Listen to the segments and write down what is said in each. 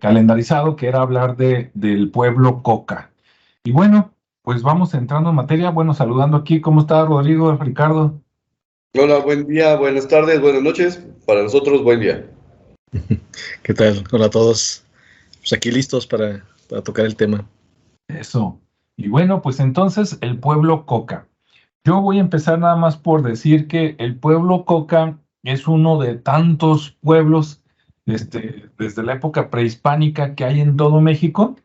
calendarizado, que era hablar del pueblo Coca. Y bueno, pues vamos entrando en materia. Bueno, saludando aquí, ¿cómo está Rodrigo, Ricardo? Hola, buen día, buenas tardes, buenas noches. Para nosotros, buen día. ¿Qué tal? Hola a todos. Pues aquí listos para tocar el tema. Eso. Y bueno, pues entonces el pueblo Coca. Yo voy a empezar nada más por decir que el pueblo Coca es uno de tantos pueblos, desde la época prehispánica que hay en todo México,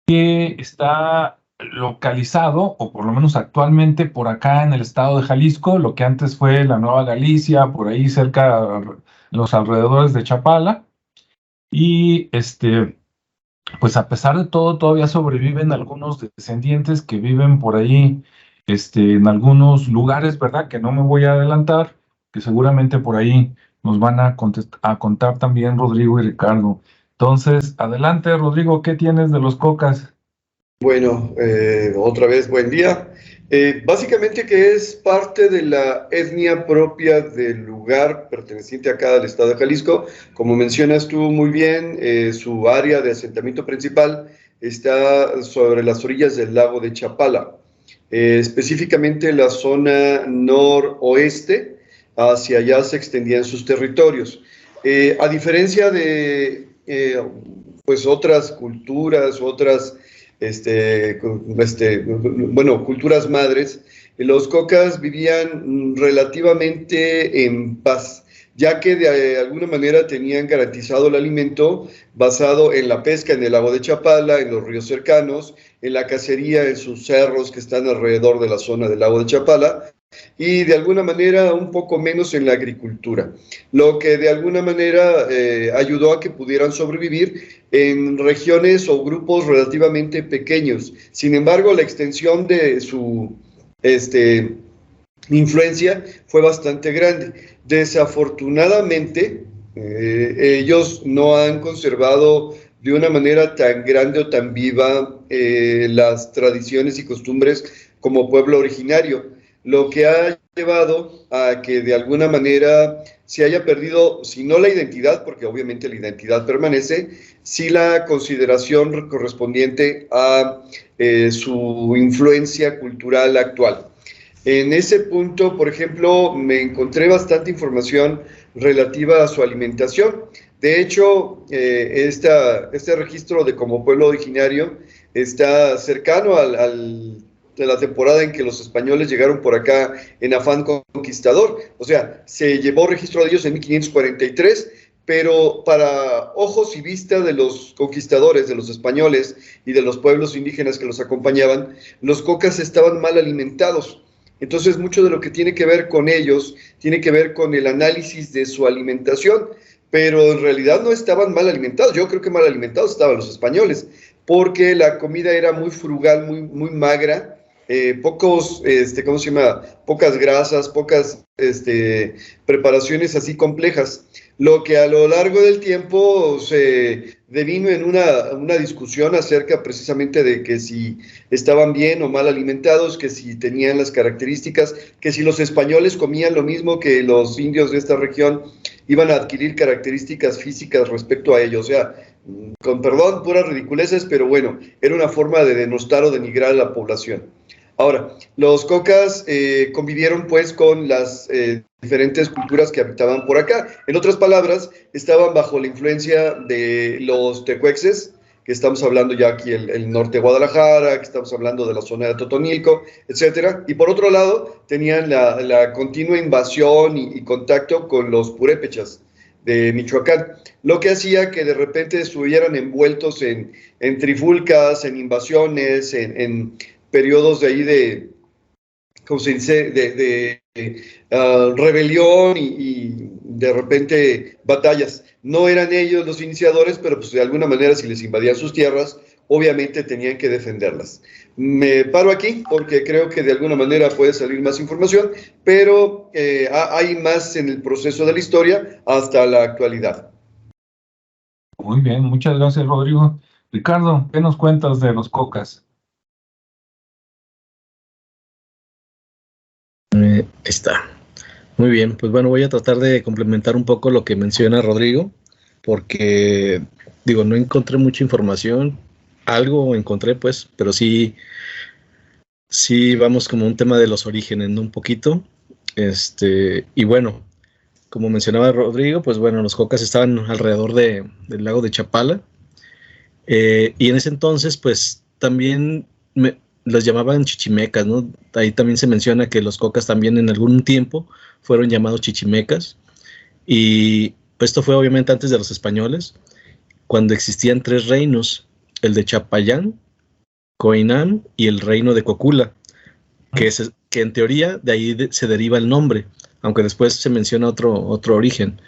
que está localizado, o por lo menos actualmente, por acá en el estado de Jalisco, lo que antes fue la Nueva Galicia, por ahí cerca, los alrededores de Chapala. Y pues a pesar de todo, todavía sobreviven algunos descendientes que viven por ahí, en algunos lugares, ¿verdad? Que no me voy a adelantar, que seguramente por ahí nos van a contar también Rodrigo y Ricardo. Entonces, adelante, Rodrigo, ¿qué tienes de los cocas? Bueno, otra vez buen día. Básicamente que es parte de la etnia propia del lugar perteneciente acá al estado de Jalisco. Como mencionas tú muy bien, su área de asentamiento principal está sobre las orillas del lago de Chapala, específicamente la zona noroeste. Hacia allá se extendían sus territorios. A diferencia de pues otras culturas, otras bueno, culturas madres, los cocas vivían relativamente en paz, ya que de alguna manera tenían garantizado el alimento basado en la pesca en el lago de Chapala, en los ríos cercanos, en la cacería en sus cerros que están alrededor de la zona del lago de Chapala, y de alguna manera un poco menos en la agricultura, lo que de alguna manera ayudó a que pudieran sobrevivir en regiones o grupos relativamente pequeños. Sin embargo, la extensión de su influencia fue bastante grande. Desafortunadamente, ellos no han conservado de una manera tan grande o tan viva las tradiciones y costumbres como pueblo originario, lo que ha llevado a que de alguna manera se haya perdido, si no la identidad, porque obviamente la identidad permanece, sí la consideración correspondiente a su influencia cultural actual. En ese punto, por ejemplo, me encontré bastante información relativa a su alimentación. De hecho, este registro de como pueblo originario está cercano de la temporada en que los españoles llegaron por acá en afán conquistador. O sea, se llevó registro de ellos en 1543, pero para ojos y vista de los conquistadores, de los españoles y de los pueblos indígenas que los acompañaban, los cocas estaban mal alimentados. Entonces, mucho de lo que tiene que ver con ellos tiene que ver con el análisis de su alimentación, pero en realidad no estaban mal alimentados. Yo creo que mal alimentados estaban los españoles, porque la comida era muy frugal, muy magra, pocos, ¿cómo se llama? Pocas grasas, pocas preparaciones así complejas, lo que a lo largo del tiempo se devino en una discusión acerca precisamente de que si estaban bien o mal alimentados, que si tenían las características, que si los españoles comían lo mismo que los indios de esta región, iban a adquirir características físicas respecto a ellos. O sea, con perdón, puras ridiculeces, pero bueno, era una forma de denostar o denigrar a la población. Ahora, los cocas convivieron pues con las diferentes culturas que habitaban por acá. En otras palabras, estaban bajo la influencia de los tecuexes, que estamos hablando ya aquí el norte de Guadalajara, que estamos hablando de la zona de Totonilco, etcétera. Y por otro lado, tenían la continua invasión y contacto con los purépechas de Michoacán, lo que hacía que de repente estuvieran envueltos en trifulcas, en invasiones, en periodos de ahí de, ¿cómo se dice?, de rebelión y de repente batallas. No eran ellos los iniciadores, pero pues de alguna manera si les invadían sus tierras, obviamente tenían que defenderlas. Me paro aquí porque creo que de alguna manera puede salir más información, pero hay más en el proceso de la historia hasta la actualidad. Muy bien, muchas gracias, Rodrigo. Ricardo, ¿qué nos cuentas de los cocas? Está. Muy bien, pues bueno, voy a tratar de complementar un poco lo que menciona Rodrigo. porque, digo, no encontré mucha información, algo encontré, pues, pero sí vamos como un tema de los orígenes, ¿no? Un poquito. Y bueno, como mencionaba Rodrigo, pues bueno, los cocas estaban alrededor del lago de Chapala, y en ese entonces, pues también los llamaban chichimecas, ¿no? Ahí también se menciona que los cocas también en algún tiempo fueron llamados chichimecas, y esto fue obviamente antes de los españoles, cuando existían 3 reinos, el de Chapayán, Coinán y el reino de Cocula, que en teoría de ahí se deriva el nombre, aunque después se menciona otro origen.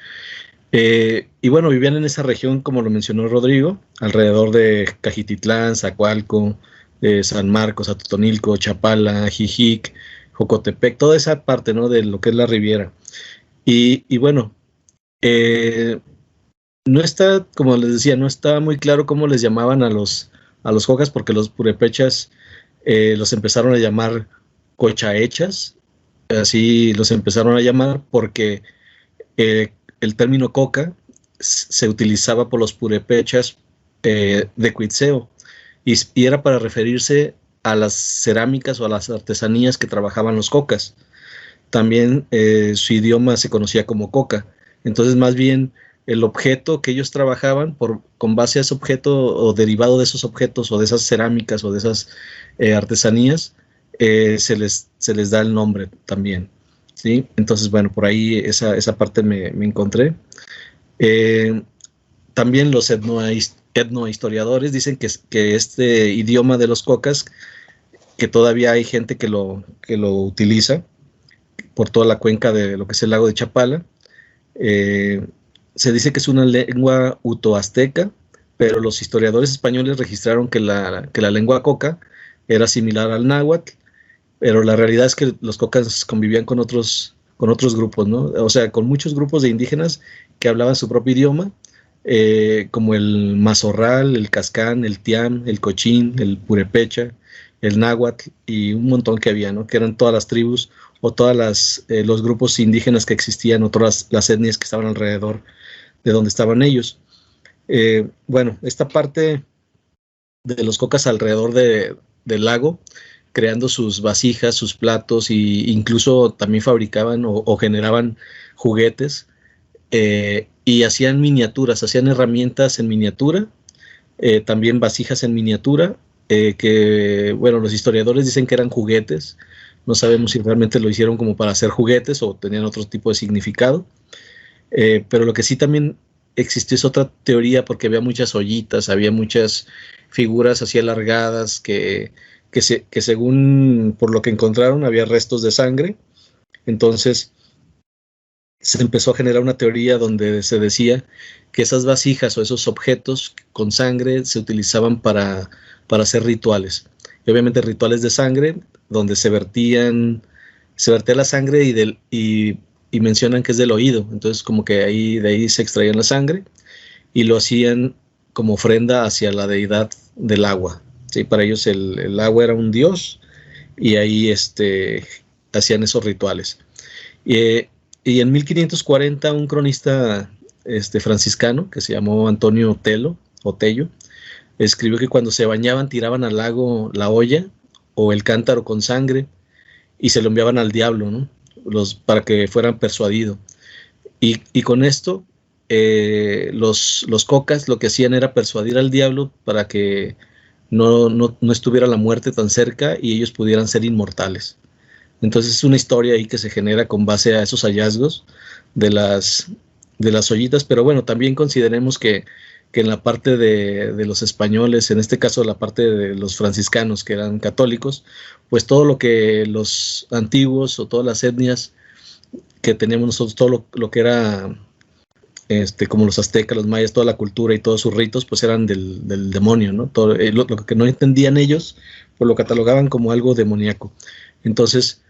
Y bueno, vivían en esa región, como lo mencionó Rodrigo, alrededor de Cajititlán, Zacualco, San Marcos, Atotonilco, Chapala, Jijic, Jocotepec, toda esa parte, ¿no?, de lo que es la Riviera. Y bueno, no está, como les decía, no está muy claro cómo les llamaban a los cocas, porque los purépechas los empezaron a llamar cochaechas, así los empezaron a llamar porque el término coca se utilizaba por los purépechas de Cuitzeo, y era para referirse a las cerámicas o a las artesanías que trabajaban los cocas. También su idioma se conocía como coca. Entonces, más bien, el objeto que ellos trabajaban, con base a ese objeto o derivado de esos objetos o de esas cerámicas o de esas artesanías, se les da el nombre también, ¿sí? Entonces, bueno, por ahí esa parte me encontré. También los etnohistoriadores dicen que este idioma de los cocas, que todavía hay gente que lo utiliza por toda la cuenca de lo que es el lago de Chapala, se dice que es una lengua utoazteca, pero los historiadores españoles registraron que la lengua coca era similar al náhuatl, pero la realidad es que los cocas convivían con otros grupos, ¿no? O sea, con muchos grupos de indígenas que hablaban su propio idioma, como el mazorral, el cascán, el tiam, el cochín, el purepecha, el náhuatl y un montón que había, ¿no? Que eran todas las tribus o todas los grupos indígenas que existían, o todas las etnias que estaban alrededor de donde estaban ellos. Bueno, esta parte de los cocas alrededor del lago, creando sus vasijas, sus platos, e incluso también fabricaban o generaban juguetes, y hacían miniaturas, hacían herramientas en miniatura, también vasijas en miniatura, que, bueno, los historiadores dicen que eran juguetes. No sabemos si realmente lo hicieron como para hacer juguetes o tenían otro tipo de significado. Pero lo que sí también existió es otra teoría, porque había muchas ollitas, había muchas figuras así alargadas que según por lo que encontraron había restos de sangre. Entonces se empezó a generar una teoría donde se decía que esas vasijas o esos objetos con sangre se utilizaban para hacer rituales. Y obviamente rituales de sangre, donde se vertía la sangre y mencionan que es del oído. Entonces como que de ahí se extraían la sangre y lo hacían como ofrenda hacia la deidad del agua. ¿Sí? Para ellos el agua era un dios, y ahí hacían esos rituales. Y en 1540 un cronista franciscano que se llamó Antonio Tello escribió que cuando se bañaban tiraban al lago la olla o el cántaro con sangre y se lo enviaban al diablo, ¿no? Para que fueran persuadidos. Y con esto los cocas lo que hacían era persuadir al diablo para que no estuviera la muerte tan cerca y ellos pudieran ser inmortales. Entonces es una historia ahí que se genera con base a esos hallazgos de las ollitas. Pero bueno, también consideremos que en la parte de los españoles, en este caso la parte de los franciscanos que eran católicos, pues todo lo que los antiguos o todas las etnias que teníamos nosotros, todo lo que era como los aztecas, los mayas, toda la cultura y todos sus ritos, pues eran del demonio, ¿no? Todo, lo que no entendían ellos, pues lo catalogaban como algo demoníaco. Entonces,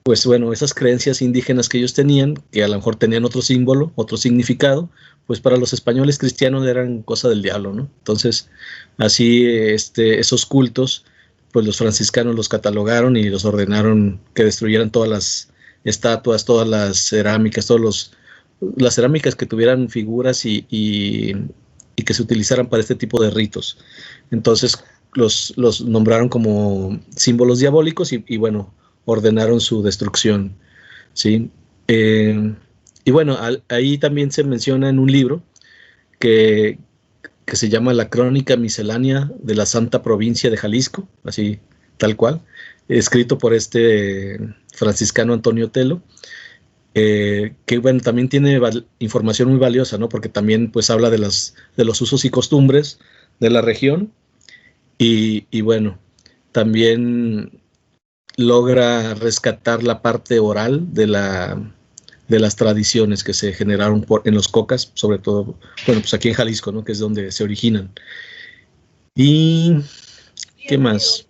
pues bueno, esas creencias indígenas que ellos tenían, que a lo mejor tenían otro símbolo, otro significado, pues para los españoles cristianos eran cosa del diablo, ¿no? Entonces, así esos cultos, pues los franciscanos los catalogaron y los ordenaron que destruyeran todas las estatuas, todas las cerámicas, todos las cerámicas que tuvieran figuras y que se utilizaran para este tipo de ritos. Entonces los nombraron como símbolos diabólicos y bueno, ordenaron su destrucción, ¿sí? Y bueno, ahí también se menciona en un libro que se llama La Crónica Miscelánea de la Santa Provincia de Jalisco, así tal cual, escrito por este franciscano Antonio Telo, que bueno, también tiene información muy valiosa, ¿no? Porque también pues habla de los usos y costumbres de la región y bueno, también logra rescatar la parte oral de las tradiciones que se generaron en los cocas, sobre todo, bueno, pues aquí en Jalisco, ¿no? Que es donde se originan. ¿Y qué más?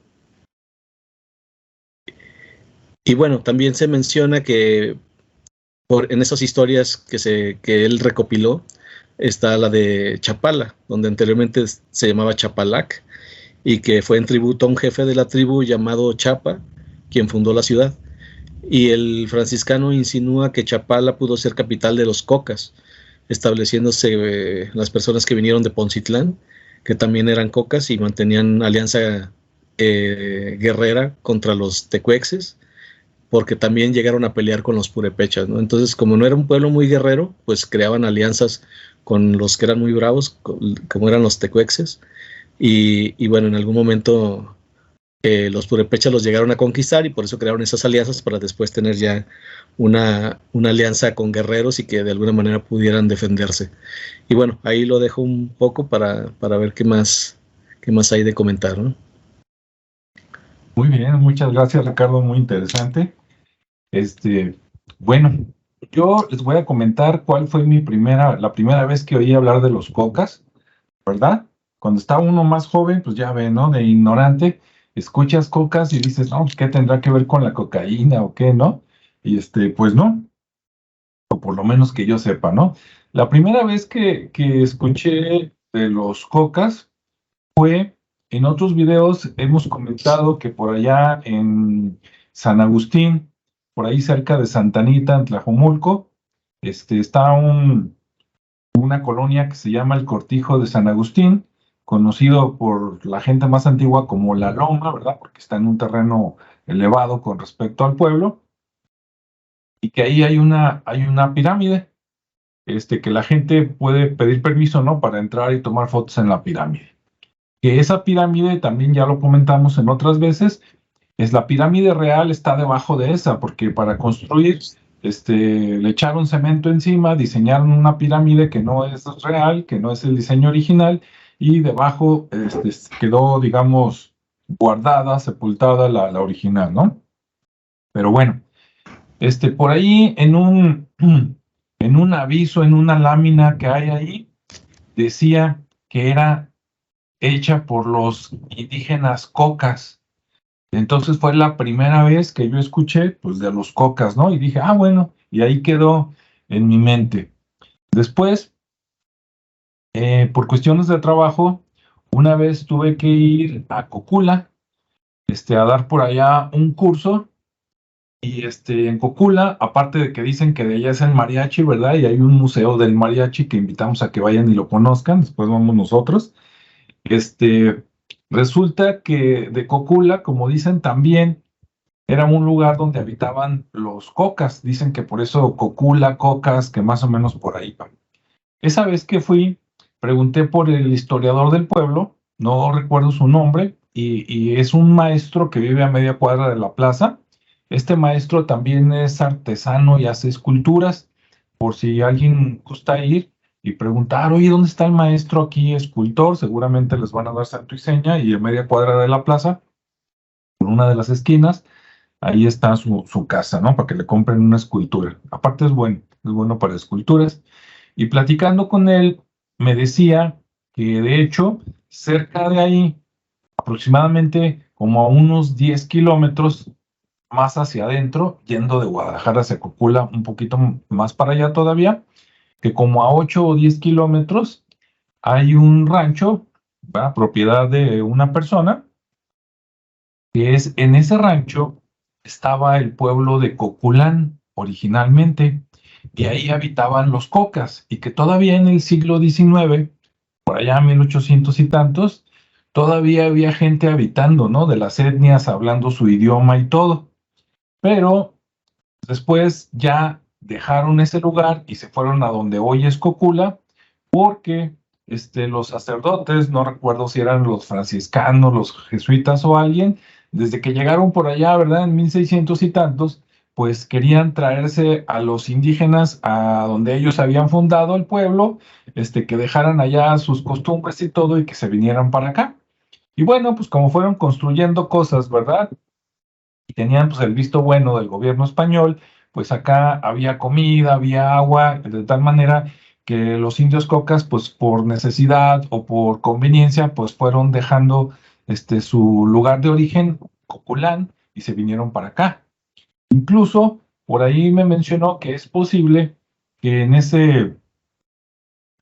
Y bueno, también se menciona que en esas historias que él recopiló, está la de Chapala, donde anteriormente se llamaba Chapalac, y que fue en tributo a un jefe de la tribu llamado Chapa, quien fundó la ciudad. Y el franciscano insinúa que Chapala pudo ser capital de los cocas, estableciéndose las personas que vinieron de Poncitlán, que también eran cocas y mantenían alianza guerrera contra los tecuexes, porque también llegaron a pelear con los purépechas, ¿no? Entonces, como no era un pueblo muy guerrero, pues creaban alianzas con los que eran muy bravos, como eran los tecuexes, y bueno, en algún momento los purépechas los llegaron a conquistar y por eso crearon esas alianzas para después tener ya una alianza con guerreros y que de alguna manera pudieran defenderse. Y bueno, ahí lo dejo un poco para ver qué más hay de comentar, ¿no? Muy bien, muchas gracias, Ricardo, muy interesante. Bueno, yo les voy a comentar cuál fue la primera vez que oí hablar de los cocas, ¿verdad? Cuando está uno más joven, pues ya ve, ¿no? De ignorante, escuchas cocas y dices, no, ¿qué tendrá que ver con la cocaína o qué, no? Y pues no, o por lo menos que yo sepa, ¿no? La primera vez que escuché de los cocas fue en otros videos, hemos comentado que por allá en San Agustín, por ahí cerca de Santa Anita, en Tlajomulco, está una colonia que se llama el Cortijo de San Agustín, conocido por la gente más antigua como La Loma, ¿verdad? Porque está en un terreno elevado con respecto al pueblo, y que ahí hay una pirámide, que la gente puede pedir permiso, ¿no? Para entrar y tomar fotos en la pirámide. Que esa pirámide, también ya lo comentamos en otras veces, es la pirámide real, está debajo de esa, porque para construir, le echaron cemento encima, diseñaron una pirámide que no es real, que no es el diseño original, y debajo quedó, digamos, guardada, sepultada la original, ¿no? Pero bueno, por ahí en un aviso, en una lámina que hay ahí, decía que era hecha por los indígenas cocas. Entonces fue la primera vez que yo escuché, pues, de los cocas, ¿no? Y dije, bueno, y ahí quedó en mi mente. Después, por cuestiones de trabajo, una vez tuve que ir a Cocula, a dar por allá un curso, y en Cocula, aparte de que dicen que de allá es el mariachi, ¿verdad? Y hay un museo del mariachi que invitamos a que vayan y lo conozcan, después vamos nosotros. Resulta que de Cocula, como dicen, también era un lugar donde habitaban los cocas. Dicen que por eso Cocula, cocas, que más o menos por ahí van. Esa vez que fui, pregunté por el historiador del pueblo, no recuerdo su nombre, y es un maestro que vive a media cuadra de la plaza. Este maestro también es artesano y hace esculturas, por si alguien gusta ir y preguntar, oye, ¿dónde está el maestro aquí, escultor? Seguramente les van a dar santo y seña, y a media cuadra de la plaza, en una de las esquinas, ahí está su casa, ¿no? Para que le compren una escultura. Aparte es bueno para esculturas. Y platicando con él, me decía que de hecho, cerca de ahí, aproximadamente como a unos 10 kilómetros más hacia adentro, yendo de Guadalajara hacia Cocula, un poquito más para allá todavía, que como a 8 o 10 kilómetros hay un rancho, ¿verdad? Propiedad de una persona, que en ese rancho estaba el pueblo de Coculán originalmente. y ahí habitaban los cocas, y que todavía en el siglo XIX, por allá 1800 y tantos, todavía había gente habitando, ¿no? De las etnias, hablando su idioma y todo. Pero después ya dejaron ese lugar y se fueron a donde hoy es Cocula, porque los sacerdotes, no recuerdo si eran los franciscanos, los jesuitas o alguien, desde que llegaron por allá, ¿verdad? En 1600 y tantos, pues querían traerse a los indígenas a donde ellos habían fundado el pueblo, que dejaran allá sus costumbres y todo y que se vinieran para acá. Y bueno, pues como fueron construyendo cosas, ¿verdad? Y tenían pues el visto bueno del gobierno español, pues acá había comida, había agua, de tal manera que los indios cocas, pues por necesidad o por conveniencia, pues fueron dejando su lugar de origen, Coculán, y se vinieron para acá. Incluso por ahí me mencionó que es posible que en ese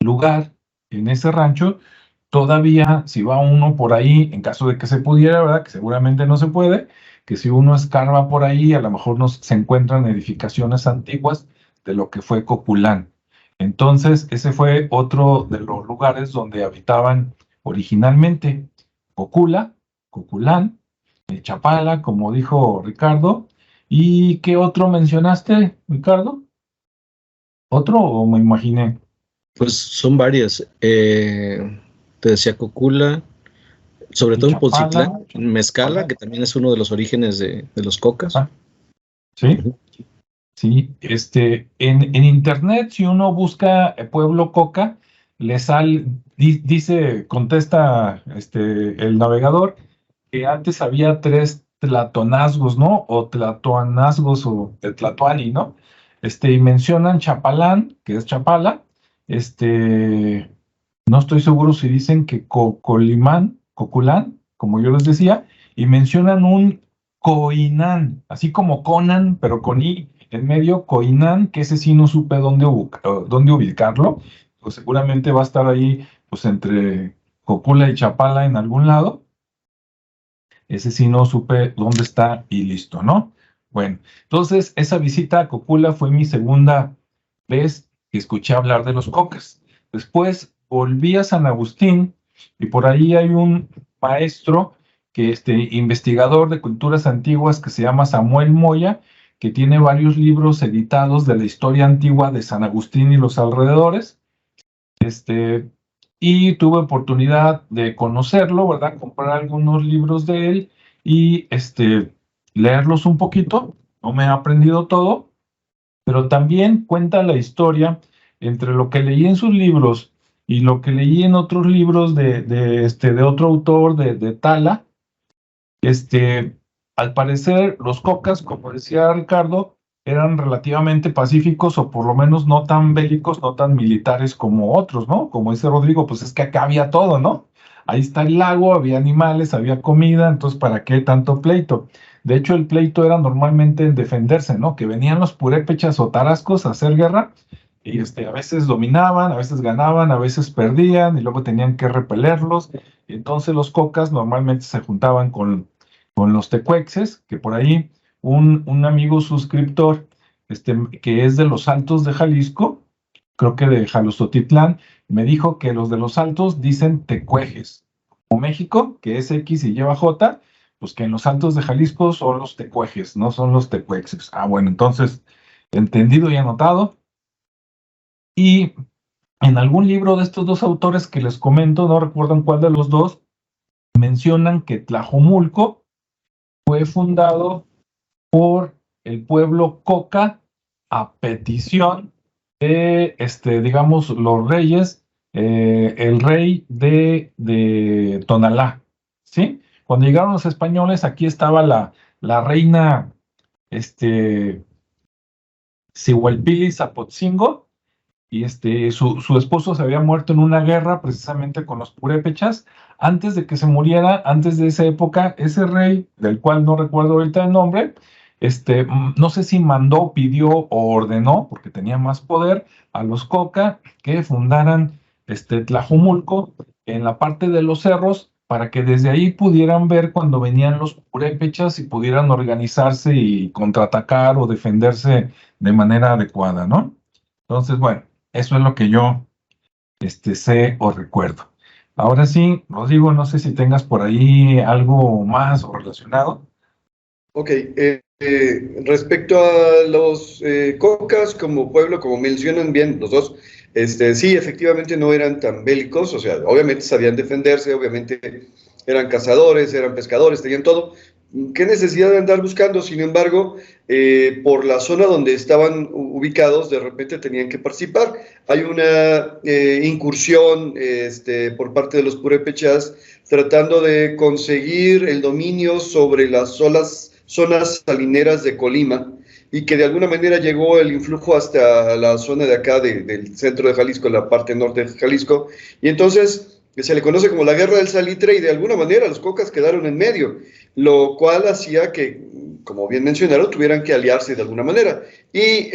lugar, en ese rancho, todavía si va uno por ahí, en caso de que se pudiera, ¿verdad? Que seguramente no se puede, que si uno escarba por ahí, a lo mejor se encuentran edificaciones antiguas de lo que fue Coculán. Entonces, ese fue otro de los lugares donde habitaban originalmente Cocula, Coculán, Chapala, como dijo Ricardo. ¿Y qué otro mencionaste, Ricardo? ¿Otro o me imaginé? Pues son varias. Te decía Cocula, sobre todo en Chapala, Poncitlán, en Mezcala, Chapala. que también es uno de los orígenes de los cocas. Ah, sí. Ujú. Sí, en internet, si uno busca Pueblo Coca, le sale, dice, contesta el navegador que antes había 3 tlatonazgos, ¿no? O tlatoanazgos o tlatoani, ¿no? Y mencionan Chapalán, que es Chapala, no estoy seguro si dicen que Cocolimán, Coculán, como yo les decía, y mencionan un Coinán, así como Conan, pero con I en medio, Coinán, que ese sí no supe dónde ubicarlo, pues seguramente va a estar ahí, pues entre Cocula y Chapala en algún lado. Ese sí no supe dónde está y listo, ¿no? Bueno, entonces esa visita a Cocula fue mi segunda vez que escuché hablar de los cocas. Después volví a San Agustín y por ahí hay un maestro que investigador de culturas antiguas que se llama Samuel Moya, que tiene varios libros editados de la historia antigua de San Agustín y los alrededores. Y tuve oportunidad de conocerlo, ¿verdad? Comprar algunos libros de él y leerlos un poquito. No me he aprendido todo, pero también cuenta la historia entre lo que leí en sus libros y lo que leí en otros libros de otro autor, de Tala. Al parecer, los cocas, como decía Ricardo, eran relativamente pacíficos o por lo menos no tan bélicos, no tan militares como otros, ¿no? Como dice Rodrigo, pues es que acá había todo, ¿no? Ahí está el lago, había animales, había comida, entonces ¿para qué tanto pleito? De hecho, el pleito era normalmente en defenderse, ¿no? Que venían los purépechas o tarascos a hacer guerra y a veces dominaban, a veces ganaban, a veces perdían y luego tenían que repelerlos. Y entonces los cocas normalmente se juntaban con los tecuexes, que por ahí un amigo suscriptor, que es de los Altos de Jalisco, creo que de Jalostotitlán, me dijo que los de los Altos dicen tecuejes. Como México, que es X y lleva J, pues que en los Altos de Jalisco son los tecuejes, no son los tecuexes. Ah, bueno, entonces, entendido y anotado. Y en algún libro de estos dos autores que les comento, no recuerdo en cuál de los dos, mencionan que Tlajomulco fue fundado por el pueblo Coca a petición de, digamos, los reyes, el rey de Tonalá, ¿sí? Cuando llegaron los españoles, aquí estaba la reina, Zihualpili-Zapotzingo, y su esposo se había muerto en una guerra precisamente con los purépechas. Antes de que se muriera, antes de esa época, ese rey, del cual no recuerdo ahorita el nombre, no sé si mandó, pidió o ordenó, porque tenía más poder, a los Coca que fundaran Tlajumulco en la parte de los cerros para que desde ahí pudieran ver cuando venían los purépechas y pudieran organizarse y contraatacar o defenderse de manera adecuada, ¿no? Entonces, bueno, eso es lo que yo sé o recuerdo. Ahora sí, Rodrigo, no sé si tengas por ahí algo más o relacionado. Ok, respecto a los cocas como pueblo, como mencionan bien los dos, sí, efectivamente no eran tan bélicos, o sea, obviamente sabían defenderse, obviamente eran cazadores, eran pescadores, tenían todo. ¿Qué necesidad de andar buscando? Sin embargo, por la zona donde estaban ubicados, de repente tenían que participar. Hay una incursión por parte de los purépechas tratando de conseguir el dominio sobre las zonas salineras de Colima y que de alguna manera llegó el influjo hasta la zona de acá del centro de Jalisco, la parte norte de Jalisco, y entonces se le conoce como la Guerra del Salitre y de alguna manera los cocas quedaron en medio, lo cual hacía que, como bien mencionaron, tuvieran que aliarse de alguna manera. Y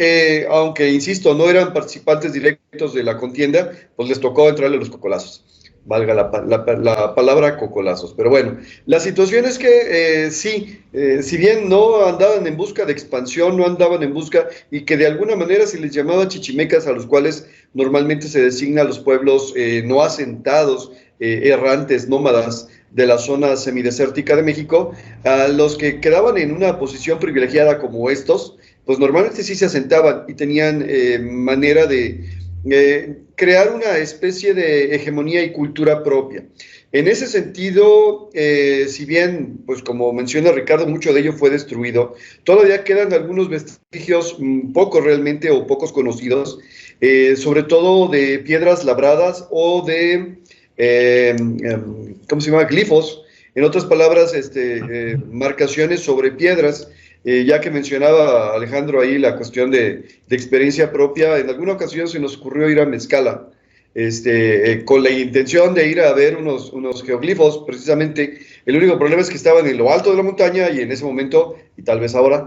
aunque, insisto, no eran participantes directos de la contienda, pues les tocó entrarle los cocolazos, valga la palabra cocolazos. Pero bueno, la situación es que sí, si bien no andaban en busca de expansión, no andaban en busca, y que de alguna manera se les llamaba chichimecas, a los cuales normalmente se designa a los pueblos no asentados, errantes, nómadas de la zona semidesértica de México, a los que quedaban en una posición privilegiada como estos, pues normalmente sí se asentaban y tenían manera de crear una especie de hegemonía y cultura propia. En ese sentido, si bien, pues como menciona Ricardo, mucho de ello fue destruido, todavía quedan algunos vestigios pocos realmente o pocos conocidos, sobre todo de piedras labradas o de, ¿cómo se llama? Glifos. En otras palabras, marcaciones sobre piedras. Ya que mencionaba Alejandro ahí la cuestión de experiencia propia, en alguna ocasión se nos ocurrió ir a Mezcala, con la intención de ir a ver unos geoglifos, precisamente. El único problema es que estaban en lo alto de la montaña y en ese momento, y tal vez ahora,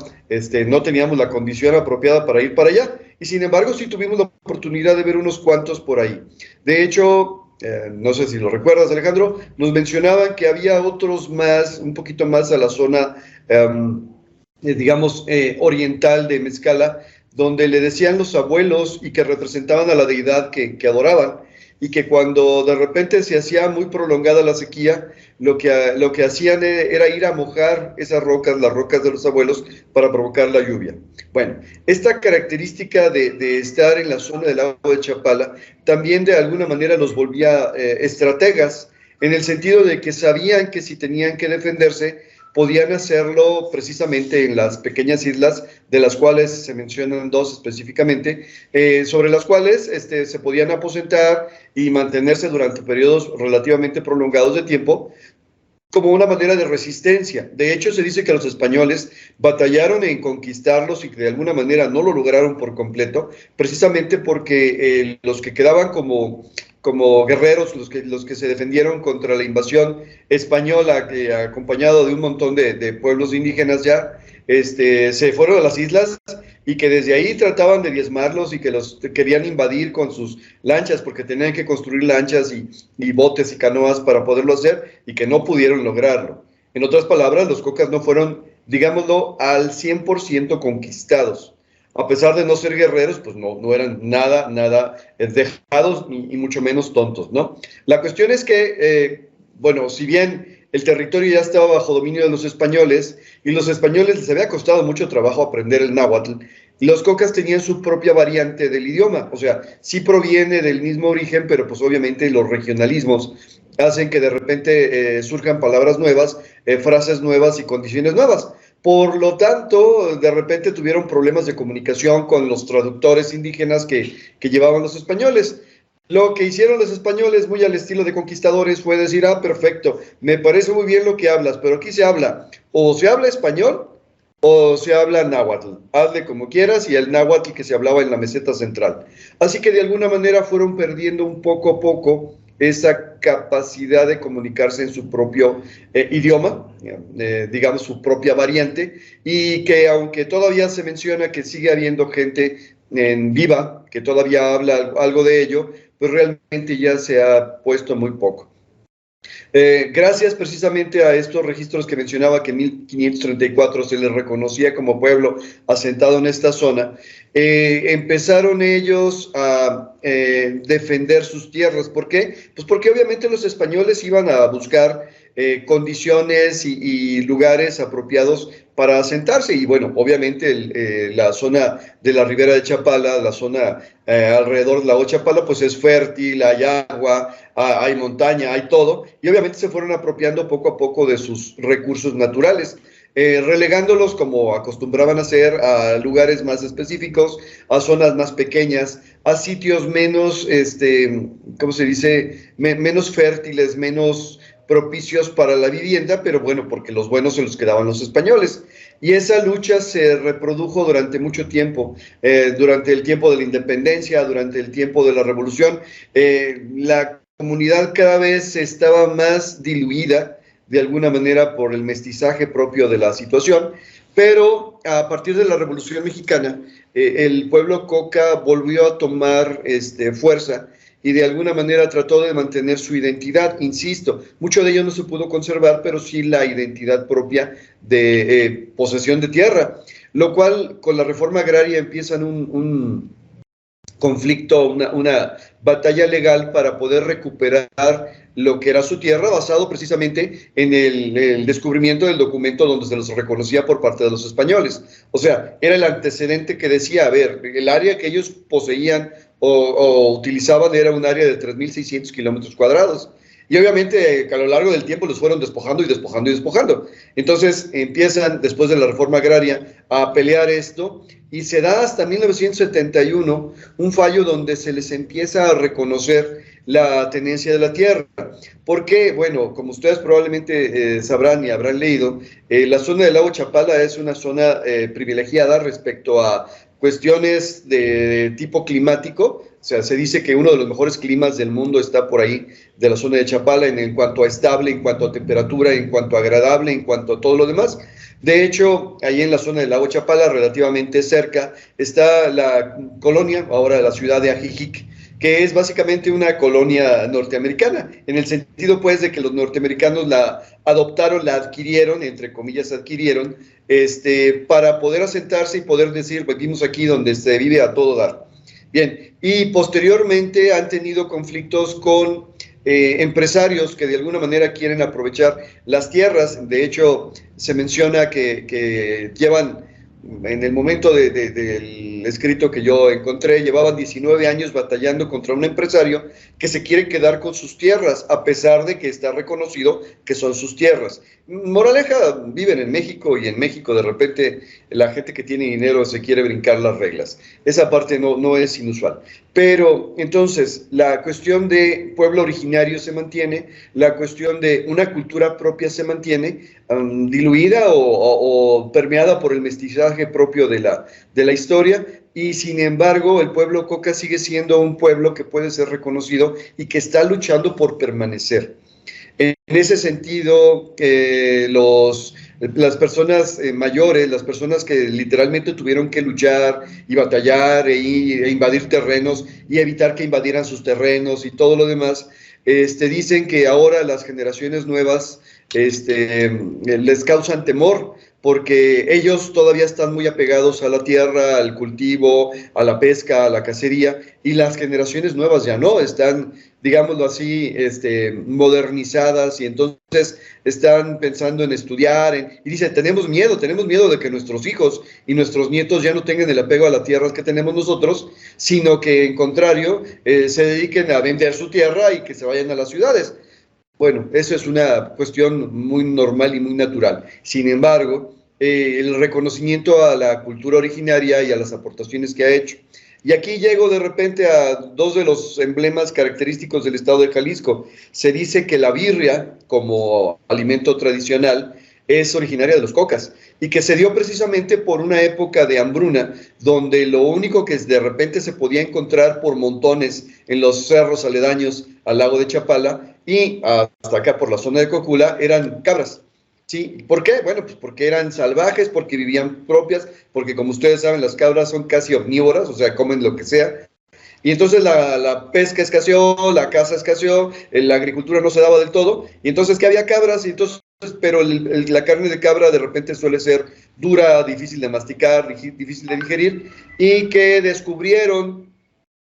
no teníamos la condición apropiada para ir para allá, y sin embargo sí tuvimos la oportunidad de ver unos cuantos por ahí. De hecho, no sé si lo recuerdas, Alejandro, nos mencionaban que había otros más, un poquito más a la zona, digamos, oriental de Mezcala, donde le decían los abuelos y que representaban a la deidad que adoraban, y que cuando de repente se hacía muy prolongada la sequía, lo que hacían era ir a mojar esas rocas, las rocas de los abuelos, para provocar la lluvia. Bueno, esta característica de estar en la zona del lago de Chapala también de alguna manera los volvía estrategas, en el sentido de que sabían que si tenían que defenderse, podían hacerlo precisamente en las pequeñas islas, de las cuales se mencionan dos específicamente, sobre las cuales se podían aposentar y mantenerse durante periodos relativamente prolongados de tiempo, como una manera de resistencia. De hecho, se dice que los españoles batallaron en conquistarlos y que de alguna manera no lo lograron por completo, precisamente porque los que quedaban como guerreros, los que se defendieron contra la invasión española, que acompañado de un montón de pueblos indígenas ya, se fueron a las islas y que desde ahí trataban de diezmarlos y que los querían invadir con sus lanchas, porque tenían que construir lanchas y botes y canoas para poderlo hacer, y que no pudieron lograrlo. En otras palabras, los cocas no fueron, digámoslo, al 100% conquistados. A pesar de no ser guerreros, pues no eran nada dejados y mucho menos tontos, ¿no? La cuestión es que, bueno, si bien el territorio ya estaba bajo dominio de los españoles, y los españoles les había costado mucho trabajo aprender el náhuatl, los cocas tenían su propia variante del idioma, o sea, sí proviene del mismo origen, pero pues obviamente los regionalismos hacen que de repente surjan palabras nuevas, frases nuevas y condiciones nuevas. Por lo tanto, de repente tuvieron problemas de comunicación con los traductores indígenas que llevaban los españoles. Lo que hicieron los españoles, muy al estilo de conquistadores, fue decir: perfecto, me parece muy bien lo que hablas, pero aquí o se habla español, o se habla náhuatl. Hazle como quieras, y el náhuatl que se hablaba en la meseta central. Así que de alguna manera fueron perdiendo un poco a poco esa capacidad de comunicarse en su propio idioma, digamos su propia variante, y que aunque todavía se menciona que sigue habiendo gente en viva que todavía habla algo de ello, pues realmente ya se ha puesto muy poco. Gracias precisamente a estos registros que mencionaba que en 1534 se les reconocía como pueblo asentado en esta zona, empezaron ellos a defender sus tierras. ¿Por qué? Pues porque obviamente los españoles iban a buscar condiciones y lugares apropiados para asentarse, y bueno, obviamente la zona de la ribera de Chapala, la zona alrededor de la lago Chapala, pues es fértil, hay agua, hay montaña, hay todo, y obviamente se fueron apropiando poco a poco de sus recursos naturales, relegándolos, como acostumbraban a hacer, a lugares más específicos, a zonas más pequeñas, a sitios menos, ¿cómo se dice?, menos fértiles, menos propicios para la vivienda, pero bueno, porque los buenos se los quedaban los españoles. Y esa lucha se reprodujo durante mucho tiempo, durante el tiempo de la independencia, durante el tiempo de la revolución. La comunidad cada vez estaba más diluida, de alguna manera, por el mestizaje propio de la situación, pero a partir de la Revolución Mexicana, el pueblo Coca volvió a tomar fuerza, y de alguna manera trató de mantener su identidad. Insisto, mucho de ello no se pudo conservar, pero sí la identidad propia de posesión de tierra, lo cual con la reforma agraria empiezan un conflicto, una batalla legal para poder recuperar lo que era su tierra, basado precisamente en el descubrimiento del documento donde se los reconocía por parte de los españoles. O sea, era el antecedente que decía, a ver, el área que ellos poseían o utilizaban era un área de 3.600 kilómetros cuadrados. Y obviamente a lo largo del tiempo los fueron despojando y despojando y despojando. Entonces empiezan, después de la reforma agraria, a pelear esto, y se da hasta 1971 un fallo donde se les empieza a reconocer la tenencia de la tierra. Porque, bueno, como ustedes probablemente sabrán y habrán leído, la zona del lago Chapala es una zona privilegiada respecto a cuestiones de tipo climático. O sea, se dice que uno de los mejores climas del mundo está por ahí, de la zona de Chapala, en cuanto a estable, en cuanto a temperatura, en cuanto a agradable, en cuanto a todo lo demás. De hecho, ahí en la zona del lago Chapala, relativamente cerca, está la colonia, ahora la ciudad de Ajijic, que es básicamente una colonia norteamericana, en el sentido pues de que los norteamericanos la adoptaron, la adquirieron, entre comillas adquirieron, para poder asentarse y poder decir, venimos aquí donde se vive a todo dar. Bien, y posteriormente han tenido conflictos con empresarios que de alguna manera quieren aprovechar las tierras. De hecho, se menciona que llevan, en el momento del escrito que yo encontré, llevaban 19 años batallando contra un empresario que se quiere quedar con sus tierras, a pesar de que está reconocido que son sus tierras. Moraleja, viven en México, y en México de repente la gente que tiene dinero se quiere brincar las reglas. Esa parte no es inusual. Pero entonces la cuestión de pueblo originario se mantiene, la cuestión de una cultura propia se mantiene, diluida o permeada por el mestizaje propio de la historia, y sin embargo el pueblo Coca sigue siendo un pueblo que puede ser reconocido y que está luchando por permanecer. En ese sentido, las personas mayores, las personas que literalmente tuvieron que luchar y batallar e invadir terrenos y evitar que invadieran sus terrenos y todo lo demás, dicen que ahora las generaciones nuevas les causan temor, porque ellos todavía están muy apegados a la tierra, al cultivo, a la pesca, a la cacería, y las generaciones nuevas ya no, están, digámoslo así, modernizadas, y entonces están pensando en estudiar, y dicen, tenemos miedo de que nuestros hijos y nuestros nietos ya no tengan el apego a la tierra que tenemos nosotros, sino que, en contrario, se dediquen a vender su tierra y que se vayan a las ciudades. Bueno, eso es una cuestión muy normal y muy natural. Sin embargo, el reconocimiento a la cultura originaria y a las aportaciones que ha hecho. Y aquí llego de repente a dos de los emblemas característicos del estado de Jalisco. Se dice que la birria, como alimento tradicional, es originaria de los Cocas, y que se dio precisamente por una época de hambruna, donde lo único que de repente se podía encontrar por montones en los cerros aledaños al lago de Chapala y hasta acá por la zona de Cocula eran cabras. ¿Sí? ¿Por qué? Bueno, pues porque eran salvajes, porque vivían propias, porque como ustedes saben las cabras son casi omnívoras, o sea, comen lo que sea, Y entonces la pesca escaseó, la caza escaseó, la agricultura no se daba del todo, y entonces que había cabras, y entonces, pero la carne de cabra de repente suele ser dura, difícil de masticar, difícil de digerir, y que descubrieron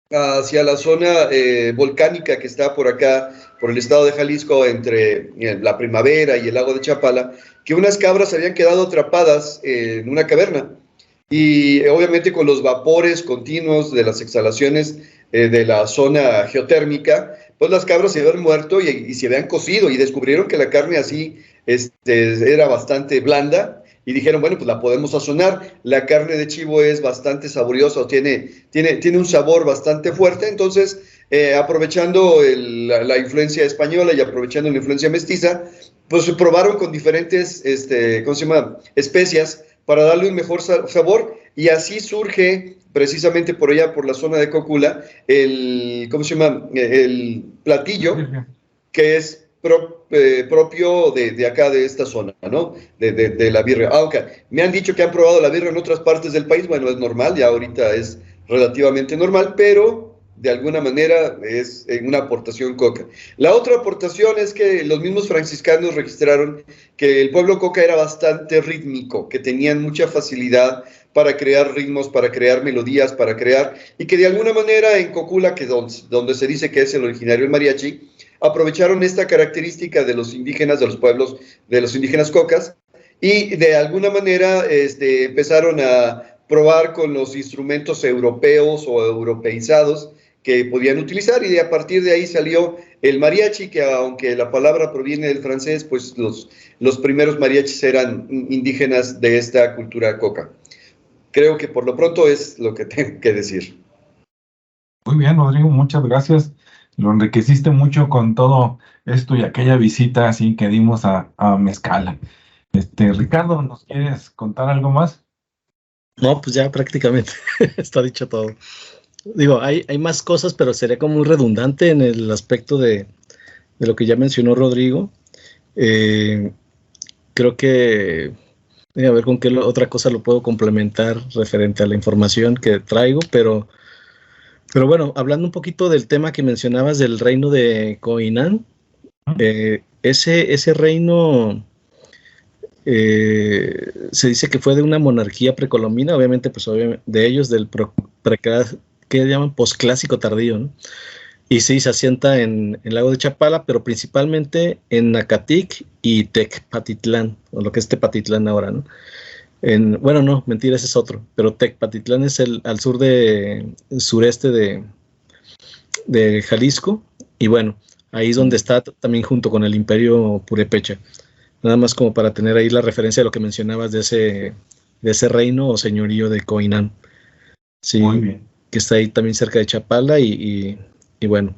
hacia la zona volcánica que está por acá, por el estado de Jalisco, entre la Primavera y el lago de Chapala, que unas cabras habían quedado atrapadas en una caverna. Y obviamente con los vapores continuos de las exhalaciones de la zona geotérmica, pues las cabras se habían muerto y se habían cocido, y descubrieron que la carne así era bastante blanda, y dijeron, bueno, pues la podemos sazonar. La carne de chivo es bastante saboriosa, tiene un sabor bastante fuerte. Entonces, aprovechando la influencia española y aprovechando la influencia mestiza, pues probaron con diferentes ¿cómo se llama? Especias para darle un mejor sabor, y así surge precisamente por allá, por la zona de Cocula, ¿cómo se llama? El platillo que es propio de acá, de esta zona, ¿no? De la birria. Aunque me han dicho que han probado la birria en otras partes del país, bueno, es normal, ya ahorita es relativamente normal, pero de alguna manera es una aportación coca. La otra aportación es que los mismos franciscanos registraron que el pueblo coca era bastante rítmico, que tenían mucha facilidad para crear ritmos, para crear melodías, y que de alguna manera en Cocula, que donde se dice que es el originario del mariachi, aprovecharon esta característica de los indígenas, de los pueblos, de los indígenas cocas, y de alguna manera empezaron a probar con los instrumentos europeos o europeizados que podían utilizar, y a partir de ahí salió el mariachi, que aunque la palabra proviene del francés, pues los primeros mariachis eran indígenas de esta cultura coca. Creo que por lo pronto es lo que tengo que decir. Muy bien, Rodrigo, muchas gracias. Lo enriqueciste mucho con todo esto y aquella visita así que dimos a Mezcala. Ricardo, ¿nos quieres contar algo más? No, pues ya prácticamente está dicho todo. Digo, hay más cosas, pero sería como muy redundante en el aspecto de lo que ya mencionó Rodrigo. Creo que a ver con qué otra cosa lo puedo complementar referente a la información que traigo, pero bueno, hablando un poquito del tema que mencionabas del reino de Coinán, ese reino se dice que fue de una monarquía precolombina, obviamente, pues de ellos, del que llaman posclásico tardío, ¿no? Y sí, se asienta en el lago de Chapala, pero principalmente en Nacatic y Tecpatitlán, o lo que es Tepatitlán ahora, ¿no? Bueno, no, mentira, ese es otro, pero Tecpatitlán es al sureste de Jalisco, y bueno, ahí es donde está también junto con el Imperio Purépecha. Nada más como para tener ahí la referencia de lo que mencionabas de ese reino o señorío de Coinán. Sí, muy bien. Que está ahí también cerca de Chapala y bueno.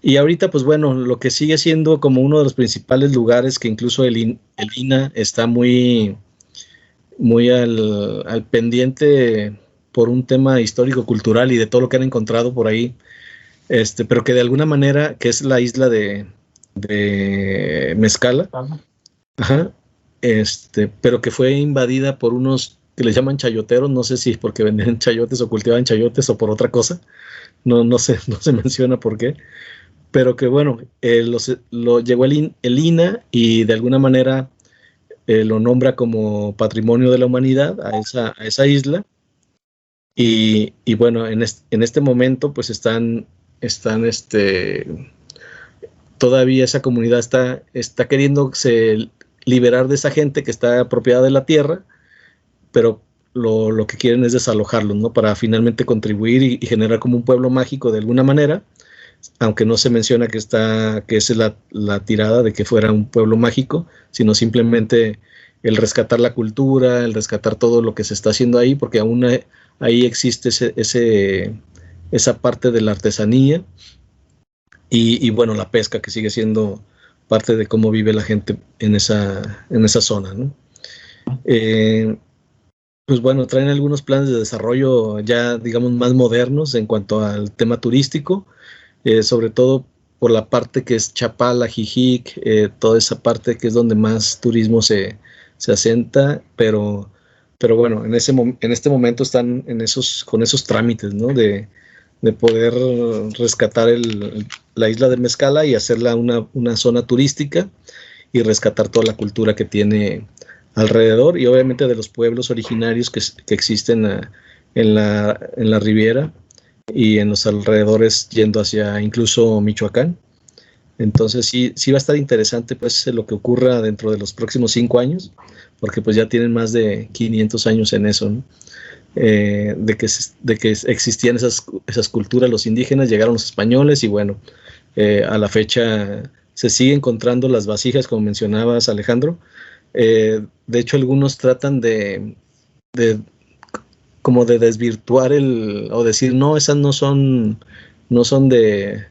Y ahorita, pues bueno, lo que sigue siendo como uno de los principales lugares que incluso el INAH está muy al pendiente por un tema histórico-cultural y de todo lo que han encontrado por ahí, pero que de alguna manera, que es la isla de Mezcala, ajá, pero que fue invadida por unos que les llaman chayoteros, no sé si es porque vendían chayotes o cultivaban chayotes o por otra cosa, no se menciona por qué, pero que bueno, lo llegó el INAH y de alguna manera lo nombra como Patrimonio de la Humanidad a esa isla, y bueno, en este momento pues están todavía esa comunidad está queriéndose liberar de esa gente que está apropiada de la tierra, pero lo que quieren es desalojarlos, ¿no? Para finalmente contribuir y generar como un pueblo mágico de alguna manera, aunque no se menciona que es la tirada de que fuera un pueblo mágico, sino simplemente el rescatar la cultura, el rescatar todo lo que se está haciendo ahí, porque aún ahí existe esa parte de la artesanía y bueno, la pesca, que sigue siendo parte de cómo vive la gente en esa zona, ¿no? Pues bueno, traen algunos planes de desarrollo ya, digamos, más modernos en cuanto al tema turístico, sobre todo por la parte que es Chapala, Jijic, toda esa parte que es donde más turismo se asienta, pero bueno, en este momento están con esos trámites, ¿no? de poder rescatar la isla de Mezcala y hacerla una zona turística y rescatar toda la cultura que tiene alrededor y obviamente de los pueblos originarios que existen en la Riviera y en los alrededores yendo hacia incluso Michoacán. Entonces sí va a estar interesante pues lo que ocurra dentro de los próximos 5 años, porque pues ya tienen más de 500 años en eso, ¿no? De que existían esas culturas, los indígenas, llegaron los españoles y bueno, a la fecha se sigue encontrando las vasijas, como mencionabas, Alejandro. De hecho, algunos tratan como de desvirtuar o decir, no, esas no son de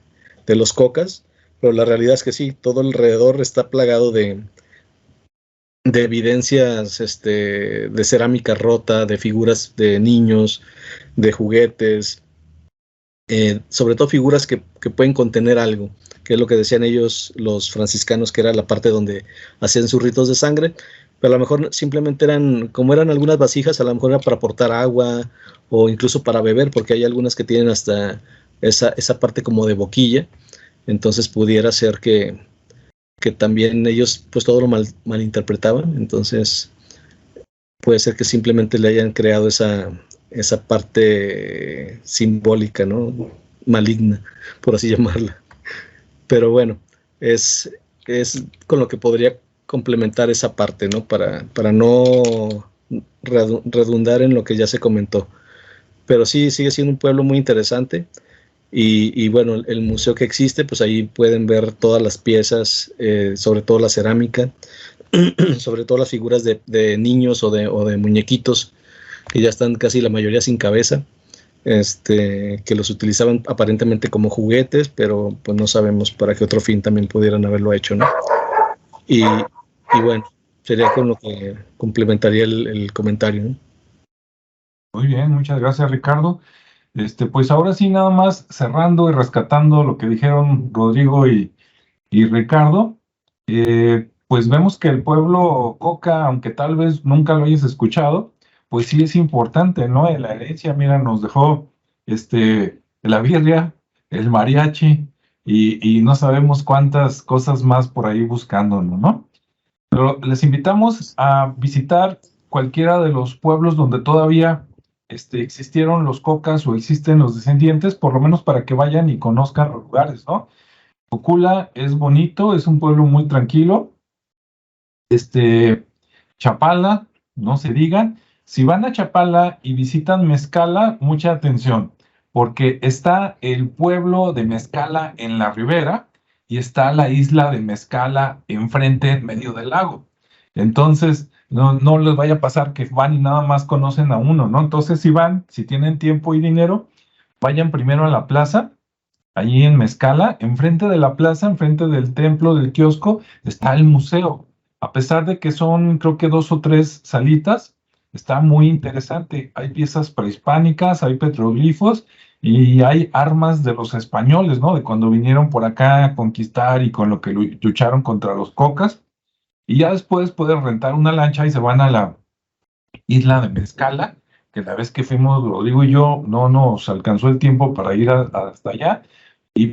los cocas, pero la realidad es que sí, todo alrededor está plagado de evidencias de cerámica rota, de figuras de niños, de juguetes, sobre todo figuras que pueden contener algo, que es lo que decían ellos, los franciscanos, que era la parte donde hacían sus ritos de sangre, pero a lo mejor simplemente como eran algunas vasijas, a lo mejor era para aportar agua o incluso para beber, porque hay algunas que tienen hasta esa parte como de boquilla, entonces pudiera ser que también ellos pues todo lo malinterpretaban, entonces puede ser que simplemente le hayan creado esa parte simbólica, ¿no? Maligna, por así llamarla. Pero bueno, es con lo que podría complementar esa parte, ¿no? Para no redundar en lo que ya se comentó. Pero sí, sigue siendo un pueblo muy interesante. Y bueno, el museo que existe, pues ahí pueden ver todas las piezas, sobre todo la cerámica, sobre todo las figuras de niños o de muñequitos que ya están casi la mayoría sin cabeza, que los utilizaban aparentemente como juguetes, pero pues no sabemos para qué otro fin también pudieran haberlo hecho, ¿no? Y bueno, sería con lo que complementaría el comentario, ¿no? Muy bien, muchas gracias, Ricardo. Pues ahora sí, nada más cerrando y rescatando lo que dijeron Rodrigo y Ricardo, pues vemos que el pueblo Coca, aunque tal vez nunca lo hayas escuchado, pues sí es importante, ¿no? En la herencia, mira, nos dejó la birria, el mariachi y no sabemos cuántas cosas más por ahí buscándonos, ¿no? Pero les invitamos a visitar cualquiera de los pueblos donde todavía existieron los cocas o existen los descendientes, por lo menos para que vayan y conozcan los lugares, ¿no? Cocula es bonito, es un pueblo muy tranquilo. Chapala, no se digan. Si van a Chapala y visitan Mezcala, mucha atención, porque está el pueblo de Mezcala en la ribera y está la isla de Mezcala enfrente, en medio del lago. Entonces, no les vaya a pasar que van y nada más conocen a uno, ¿no? Entonces, si van, si tienen tiempo y dinero, vayan primero a la plaza. Allí en Mezcala, enfrente de la plaza, enfrente del templo, del kiosco, está el museo. A pesar de que son, creo que 2 o 3 salitas, está muy interesante. Hay piezas prehispánicas, hay petroglifos y hay armas de los españoles, ¿no? De cuando vinieron por acá a conquistar y con lo que lucharon contra los cocas. Y ya después pueden rentar una lancha y se van a la isla de Mezcala, que la vez que fuimos, Rodrigo y yo, no nos alcanzó el tiempo para ir hasta allá.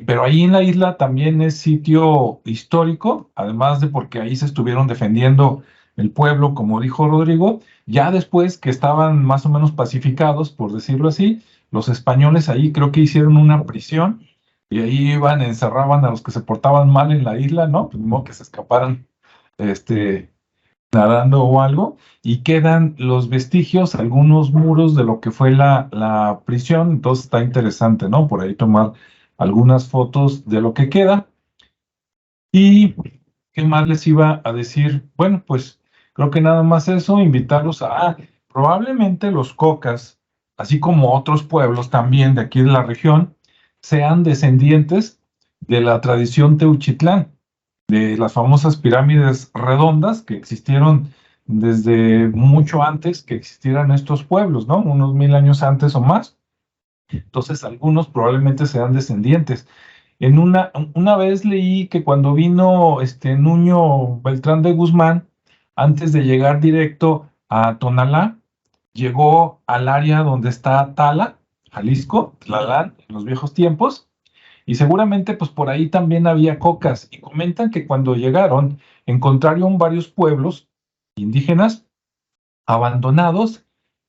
Pero ahí en la isla también es sitio histórico, además de porque ahí se estuvieron defendiendo el pueblo, como dijo Rodrigo. Ya después que estaban más o menos pacificados, por decirlo así, los españoles ahí creo que hicieron una prisión y ahí iban, encerraban a los que se portaban mal en la isla, ¿no? Pues, no que se escaparan, nadando o algo, y quedan los vestigios, algunos muros de lo que fue la prisión. Entonces está interesante, ¿no? Por ahí tomar algunas fotos de lo que queda. ¿Y qué más les iba a decir? Bueno, pues creo que nada más eso, invitarlos probablemente los cocas, así como otros pueblos también de aquí de la región, sean descendientes de la tradición Teuchitlán, de las famosas pirámides redondas que existieron desde mucho antes que existieran estos pueblos, ¿no? Unos 1000 años antes o más. Entonces, algunos probablemente sean descendientes. Una vez leí que cuando vino Nuño Beltrán de Guzmán, antes de llegar directo a Tonalá, llegó al área donde está Tala Jalisco, Tlalán, en los viejos tiempos, y seguramente pues por ahí también había cocas, y comentan que cuando llegaron encontraron varios pueblos indígenas abandonados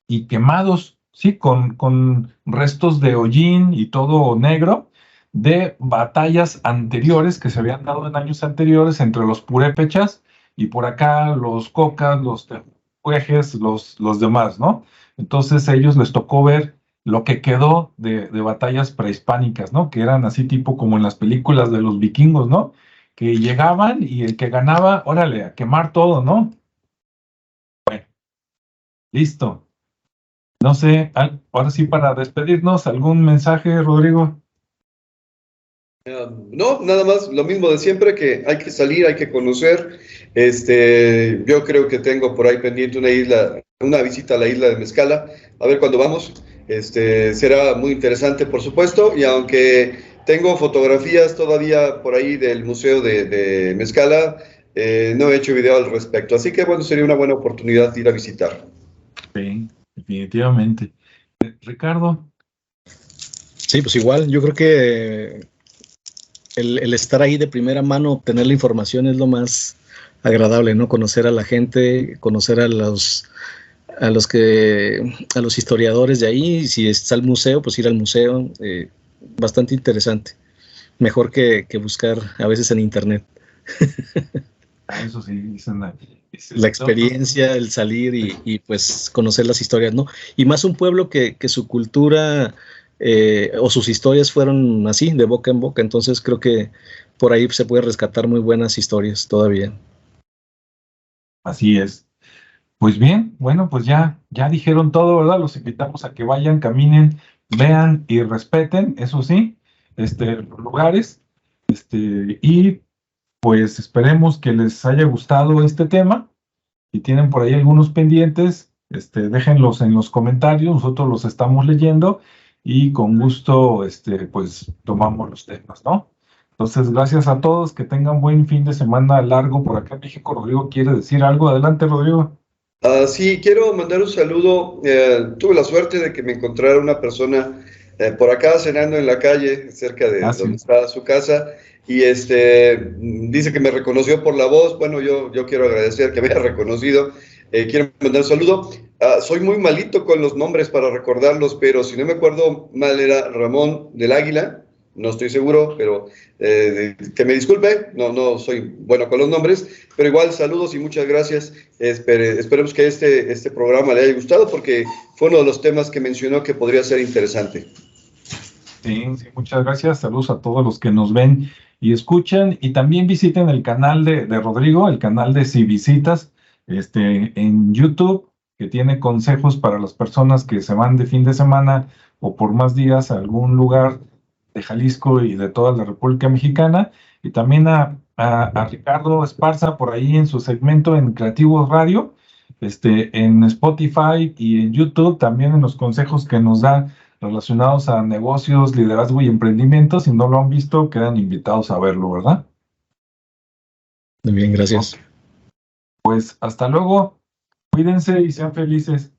y quemados, ¿sí? Con restos de hollín y todo negro de batallas anteriores que se habían dado en años anteriores entre los purépechas y por acá los cocas, los tehuejes, los demás, ¿no? Entonces a ellos les tocó ver lo que quedó de batallas prehispánicas, ¿no? Que eran así tipo como en las películas de los vikingos, ¿no? Que llegaban y el que ganaba, órale, a quemar todo, ¿no? Listo. No sé, ahora sí para despedirnos, ¿algún mensaje, Rodrigo? No, nada más, lo mismo de siempre, que hay que salir, hay que conocer. Yo creo que tengo por ahí pendiente una visita a la isla de Mezcala, a ver cuándo vamos. Será muy interesante, por supuesto, y aunque tengo fotografías todavía por ahí del Museo de Mezcala, no he hecho video al respecto, así que bueno, sería una buena oportunidad de ir a visitar. Sí, definitivamente. Ricardo, Sí, pues igual, yo creo que el estar ahí de primera mano, obtener la información es lo más agradable, ¿no? Conocer a la gente, conocer a los historiadores de ahí, y si está el museo, pues ir al museo, bastante interesante. Mejor que buscar a veces en internet. eso sí, dicen, La experiencia, el salir y pues conocer las historias, ¿no? Y más un pueblo que su cultura o sus historias fueron así, de boca en boca, entonces creo que por ahí se puede rescatar muy buenas historias todavía. así es. Pues bien, bueno, pues ya dijeron todo, ¿verdad? Los invitamos a que vayan, caminen, vean y respeten, eso sí, los lugares, y pues esperemos que les haya gustado este tema. Si tienen por ahí algunos pendientes, déjenlos en los comentarios, nosotros los estamos leyendo y con gusto, pues tomamos los temas, ¿no? Entonces, gracias a todos, que tengan buen fin de semana largo por acá en México. Rodrigo quiere decir algo. Adelante, Rodrigo. Sí, quiero mandar un saludo. Tuve la suerte de que me encontrara una persona por acá cenando en la calle, cerca de Ah, donde sí. está su casa, y dice que me reconoció por la voz. Bueno, yo quiero agradecer que me haya reconocido. Quiero mandar un saludo. Soy muy malito con los nombres para recordarlos, pero si no me acuerdo mal, era Ramón del Águila. No estoy seguro, pero que me disculpe, no soy bueno con los nombres, pero igual saludos y muchas gracias. Esperemos que este programa le haya gustado, porque fue uno de los temas que mencionó que podría ser interesante. Sí, sí, muchas gracias. Saludos a todos los que nos ven y escuchan. Y también visiten el canal de Rodrigo, el canal de Si Visitas, en YouTube, que tiene consejos para las personas que se van de fin de semana o por más días a algún lugar de Jalisco y de toda la República Mexicana. Y también a Ricardo Esparza por ahí en su segmento en Creativos Radio, en Spotify y en YouTube, también en los consejos que nos da relacionados a negocios, liderazgo y emprendimiento. Si no lo han visto, quedan invitados a verlo, ¿verdad? Muy bien, gracias. Pues hasta luego, cuídense y sean felices.